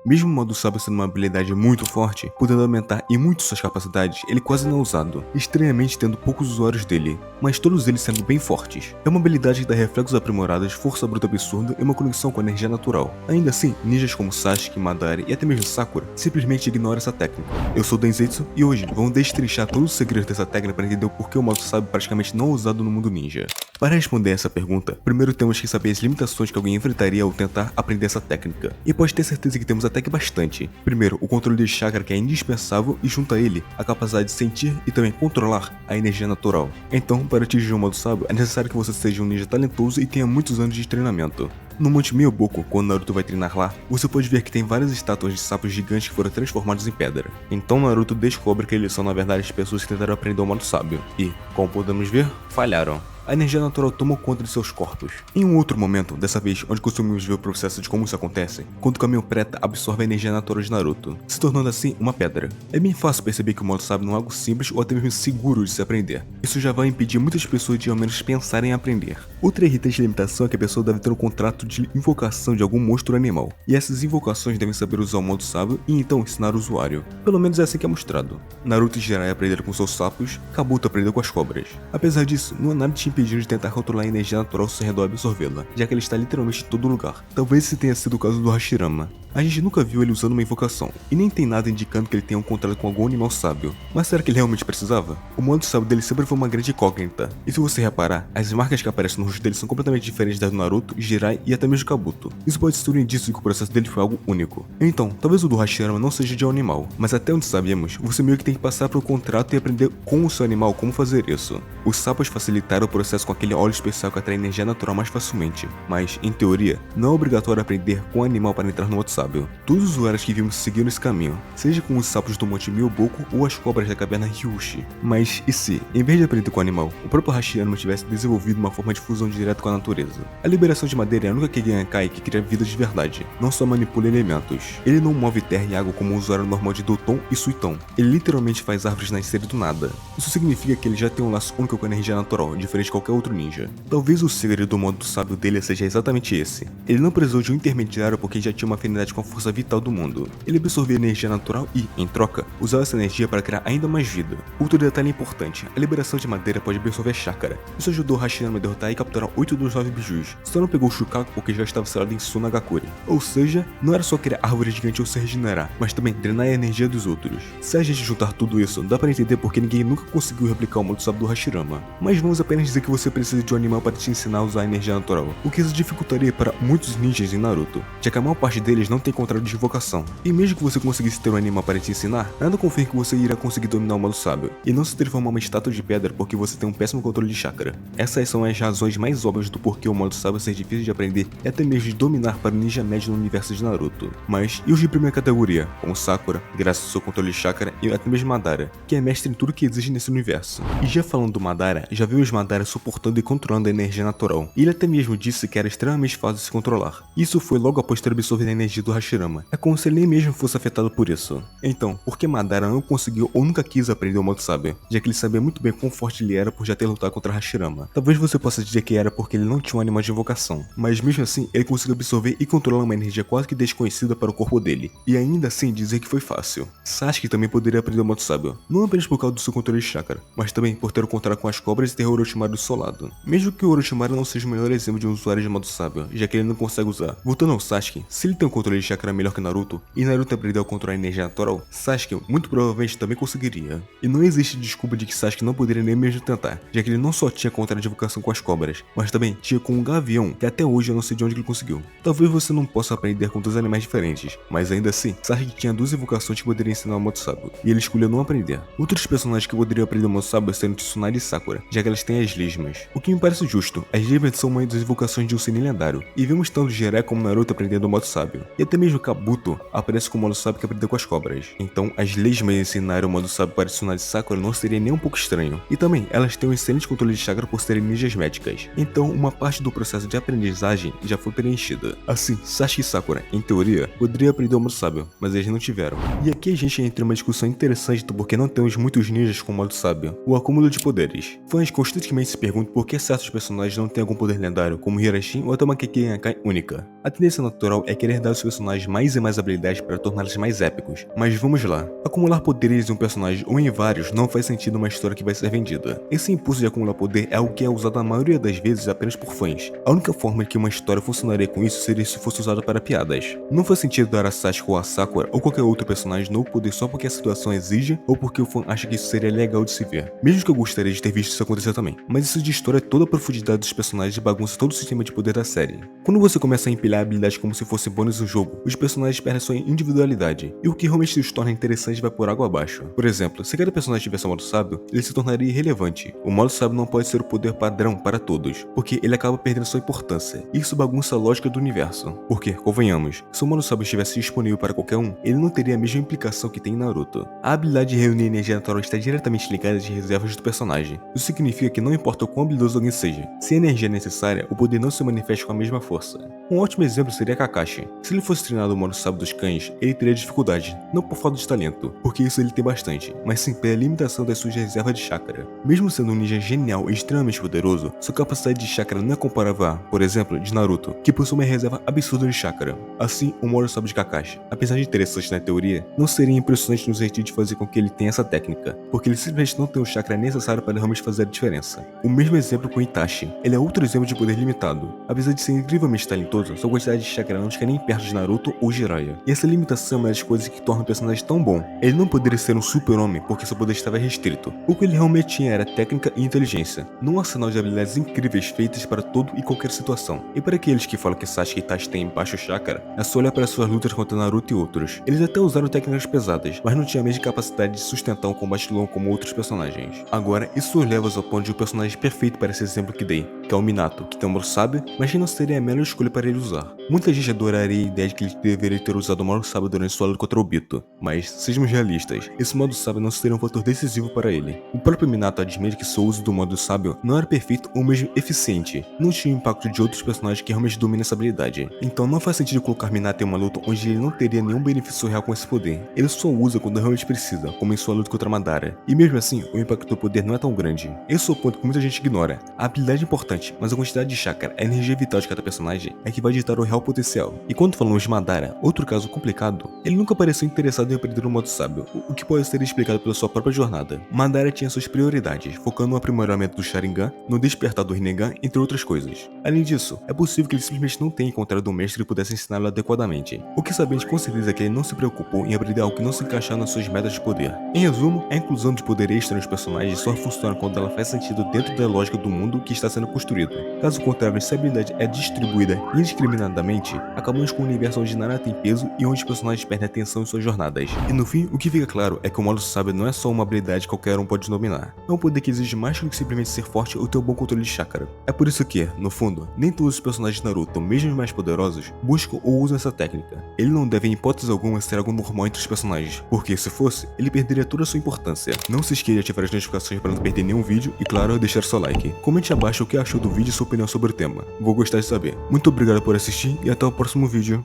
Mesmo o modo sábio sendo uma habilidade muito forte, podendo aumentar em muito suas capacidades, ele quase não é usado, estranhamente tendo poucos usuários dele, mas todos eles sendo bem fortes. É uma habilidade que dá reflexos aprimorados, força bruta absurda e uma conexão com a energia natural. Ainda assim, ninjas como Sasuke, Madara e até mesmo Sakura simplesmente ignoram essa técnica. Eu sou o Denzetsu e hoje vamos destrinchar todos os segredos dessa técnica para entender o porquê o modo sábio praticamente não é usado no mundo ninja. Para responder essa pergunta, primeiro temos que saber as limitações que alguém enfrentaria ao tentar aprender essa técnica. E pode ter certeza que temos até que bastante. Primeiro, o controle de chakra, que é indispensável, e junto a ele, a capacidade de sentir e também controlar a energia natural. Então, para atingir o modo sábio, é necessário que você seja um ninja talentoso e tenha muitos anos de treinamento. No Monte Myoboku, quando Naruto vai treinar lá, você pode ver que tem várias estátuas de sapos gigantes que foram transformados em pedra. Então Naruto descobre que eles são na verdade as pessoas que tentaram aprender o modo sábio. E, como podemos ver, falharam. A energia natural tomou conta de seus corpos. Em um outro momento, dessa vez onde costumamos ver o processo de como isso acontece, quando o caminho preta absorve a energia natural de Naruto, se tornando assim uma pedra. É bem fácil perceber que o modo sábio não é algo simples ou até mesmo seguro de se aprender. Isso já vai impedir muitas pessoas de ao menos pensarem em aprender. Outra irritante limitação é que a pessoa deve ter um contrato de invocação de algum monstro animal, e essas invocações devem saber usar o modo sábio e então ensinar o usuário. Pelo menos é assim que é mostrado. Naruto e Jiraiya aprenderam com seus sapos, Kabuto aprendeu com as cobras. Apesar disso, não há nada te impedindo de tentar controlar a energia natural ao seu redor e absorvê-la, já que ele está literalmente em todo lugar. Talvez esse tenha sido o caso do Hashirama. A gente nunca viu ele usando uma invocação, e nem tem nada indicando que ele tenha um contrato com algum animal sábio. Mas será que ele realmente precisava? O modo sábio dele sempre foi uma grande incógnita, e se você reparar, as marcas que aparecem no rosto dele são completamente diferentes das do Naruto, Jiraiya e até mesmo Kabuto. Isso pode ser um indício de que o processo dele foi algo único. Então, talvez o do Hashirama não seja de um animal, mas até onde sabemos, você meio que tem que passar pelo contrato e aprender com o seu animal como fazer isso. Os sapos facilitaram o processo com aquele óleo especial que atrai energia natural mais facilmente, mas, em teoria, não é obrigatório aprender com o animal para entrar no modo sábio. Todos os usuários que vimos seguiram esse caminho, seja com os sapos do Monte Myoboku ou as cobras da caverna Ryushi. Mas e se, em vez de aprender com o animal, o próprio Hashirama tivesse desenvolvido uma forma de fusão direta com a natureza? A liberação de madeira é a única Kegenkai que cria vida de verdade, não só manipula elementos. Ele não move terra e água como um usuário normal de Doton e Suiton. Ele literalmente faz árvores nascerem do nada. Isso significa que ele já tem um laço único com a energia natural, diferente de qualquer outro ninja. Talvez o segredo do modo sábio dele seja exatamente esse. Ele não precisou de um intermediário porque já tinha uma afinidade com a força vital do mundo. Ele absorvia energia natural e, em troca, usava essa energia para criar ainda mais vida. Outro detalhe importante, a liberação de madeira pode absorver chakra. Isso ajudou Hashirama a derrotar e capturar 8 dos 9 bijus. Só não pegou o Shukaku porque já estava selado em Sunagakure. Ou seja, não era só criar árvores gigantes ou se regenerar, mas também drenar a energia dos outros. Se a gente juntar tudo isso, dá para entender porque ninguém nunca conseguiu replicar o modo sábio do Hashirama. Mas vamos apenas dizer que você precisa de um animal para te ensinar a usar a energia natural, o que isso dificultaria para muitos ninjas em Naruto, já que a maior parte deles não tem contrato de invocação. E mesmo que você conseguisse ter um animal para te ensinar, nada confirma que você irá conseguir dominar o modo sábio, e não se transformar uma estátua de pedra porque você tem um péssimo controle de chakra. Essas são as razões mais óbvias do porquê o modo sábio ser difícil de aprender e até mesmo de dominar para o ninja médio no universo de Naruto. Mas e os de primeira categoria, como Sakura, graças ao seu controle de chakra, e até mesmo Madara, que é mestre em tudo que existe nesse universo. E já falando do Madara, já vimos Madara suportando e controlando a energia natural, e ele até mesmo disse que era extremamente fácil de se controlar. Isso foi logo após ter absorvido a energia do Hashirama. É como se ele nem mesmo fosse afetado por isso. Então, por que Madara não conseguiu ou nunca quis aprender o modo sábio, já que ele sabia muito bem quão forte ele era por já ter lutado contra Hashirama? Talvez você possa dizer que era porque ele não tinha um animal de invocação, mas mesmo assim ele conseguiu absorver e controlar uma energia quase que desconhecida para o corpo dele, e ainda assim dizer que foi fácil. Sasuke também poderia aprender o modo sábio, não apenas por causa do seu controle de chakra, mas também por ter o contrato com as cobras e ter Orochimaru do seu lado. Mesmo que o Orochimaru não seja o melhor exemplo de um usuário de modo sábio, já que ele não consegue usar. Voltando ao Sasuke, se ele tem um controle de chakra melhor que Naruto, e Naruto aprendeu a controlar a energia natural, Sasuke muito provavelmente também conseguiria. E não existe desculpa de que Sasuke não poderia nem mesmo tentar, já que ele não só tinha contrato de invocação com as cobras, mas também tinha com um gavião, que até hoje eu não sei de onde ele conseguiu. Talvez você não possa aprender com 2 animais diferentes, mas ainda assim, Sasuke tinha 2 invocações que poderiam ensinar o modo sábio, e ele escolheu não aprender. Outros personagens que poderiam aprender o modo sábio seriam Tsunade e Sakura, já que elas têm as Lismas. O que me parece justo, as Lismas são uma das invocações de um Chunin lendário, e vemos tanto Jiraiya como Naruto aprendendo o modo sábio, e até mesmo Kabuto aparece com o modo sábio que aprendeu com as cobras. Então, as Lismas ensinarem o modo sábio para Tsunade e Sakura não seria nem um pouco estranho, e também elas têm um excelente controle de chakra por serem ninjas médicas, então uma parte do processo de aprendizagem já foi preenchida. Assim, Sasuke e Sakura, em teoria, poderiam aprender o modo sábio, mas eles não tiveram. E aqui a gente entra em uma discussão interessante do porquê não temos muitos ninjas com o modo sábio, o acúmulo de poderes. Fãs constantemente se perguntam por que certos personagens não têm algum poder lendário, como Hirashin ou até uma Kekkei única. A tendência natural é querer dar aos personagens mais e mais habilidades para torná-los mais épicos, mas vamos lá. Acumular poderes em um personagem ou em vários não faz sentido numa história que vai ser vendida. Esse impulso de acumular poder é algo que é usado na maioria das vezes apenas por fãs. A única forma de que uma história funcionaria com isso seria se fosse usado para piadas. Não faz sentido dar a Sasuke ou a Sakura ou qualquer outro personagem novo poder só porque a situação exige ou porque o fã acha que isso seria legal de se ver. Mesmo que eu gostaria de ter visto isso acontecer também. Mas isso destrói toda a profundidade dos personagens e bagunça todo o sistema de poder da série. Quando você começa a empilhar habilidades como se fosse bônus no jogo, os personagens perdem sua individualidade, e o que realmente os torna interessantes vai por água abaixo. Por exemplo, se cada personagem tivesse um modo sábio, ele se tornaria irrelevante. O modo sábio não pode ser o poder padrão para todos, porque ele acaba perdendo sua importância. Isso bagunça a lógica do universo. Porque, convenhamos, se o modo sábio estivesse disponível para qualquer um, ele não teria a mesma implicação que tem em Naruto. A habilidade de reunir energia natural está diretamente ligada às reservas do personagem. Isso significa que não importa o quão habilidoso alguém seja, se a energia é necessária, o poder não se manifesta com a mesma força. Um ótimo exemplo seria Kakashi. Se ele fosse treinado no modo sábio dos cães, ele teria dificuldade, não por falta de talento, porque isso ele tem bastante, mas sim pela limitação das suas reservas de chakra. Mesmo sendo um ninja genial e extremamente poderoso, sua capacidade de chakra não é comparável a, por exemplo, de Naruto, que possui uma reserva absurda de chakra. Assim, o modo sábio de Kakashi, apesar de interessante na teoria, não seria impressionante no sentido de fazer com que ele tenha essa técnica, porque ele simplesmente não tem o chakra necessário para realmente fazer a diferença. O mesmo exemplo com Itachi. Ele é outro exemplo de poder limitado. Apesar de ser incrivelmente talentoso, sua quantidade de chakra não chega nem perto de Naruto ou Jiraiya. E essa limitação é uma das coisas que torna o personagem tão bom. Ele não poderia ser um super-homem porque seu poder estava restrito. O que ele realmente tinha era técnica e inteligência, não um arsenal de habilidades incríveis feitas para todo e qualquer situação. E para aqueles que falam que Sasuke e Itachi têm baixo chakra, é só olhar para suas lutas contra Naruto e outros. Eles até usaram técnicas pesadas, mas não tinham a mesma capacidade de sustentar um combate longo como outros personagens. Agora, isso os leva ao ponto de um personagem perfeito para esse exemplo que dei, que é o Minato, que tem um modo sábio, mas que não seria a melhor escolha para ele usar. Muita gente adoraria a ideia de que ele deveria ter usado o modo sábio durante sua luta contra o Obito, mas, sejamos realistas, esse modo sábio não seria um fator decisivo para ele. O próprio Minato admite que seu uso do modo sábio não era perfeito ou mesmo eficiente, não tinha o impacto de outros personagens que realmente dominam essa habilidade. Então não faz sentido colocar Minato em uma luta onde ele não teria nenhum benefício real com esse poder. Ele só usa quando realmente precisa, como em sua luta contra Madara, e mesmo assim, o impacto do poder não é tão grande. Esse é o ponto que muita gente ignora. A habilidade é importante, mas a quantidade de chakra, a energia vital de cada personagem, é que vai ditar o real potencial. E quando falamos de Madara, outro caso complicado, ele nunca pareceu interessado em aprender o modo sábio, o que pode ser explicado pela sua própria jornada. Madara tinha suas prioridades, focando no aprimoramento do Sharingan, no despertar do Rinnegan, entre outras coisas. Além disso, é possível que ele simplesmente não tenha encontrado um mestre que pudesse ensiná-lo adequadamente. O que sabemos com certeza é que ele não se preocupou em aprender algo que não se encaixava nas suas metas de poder. Em resumo, a inclusão de poder extra nos personagens só funciona quando ela faz sentido dentro da lógica do mundo que está sendo construído. Caso contrário, se a habilidade é distribuída indiscriminadamente, acabamos com um universo onde nada tem peso e onde os personagens perdem atenção em suas jornadas. E no fim, o que fica claro é que o modo sábio não é só uma habilidade que qualquer um pode dominar. É um poder que exige mais do que simplesmente ser forte ou ter um bom controle de chakra. É por isso que, no fundo, nem todos os personagens de Naruto, mesmo os mais poderosos, buscam ou usam essa técnica. Ele não deve em hipótese alguma ser algo normal entre os personagens, porque se fosse, ele perderia toda a sua importância. Não se esqueça de ativar as notificações para não perder nenhum vídeo e claro, deixar seu like. Comente abaixo o que achou do vídeo e sua opinião sobre o tema. Vou gostar de saber. Muito obrigado por assistir e até o próximo vídeo.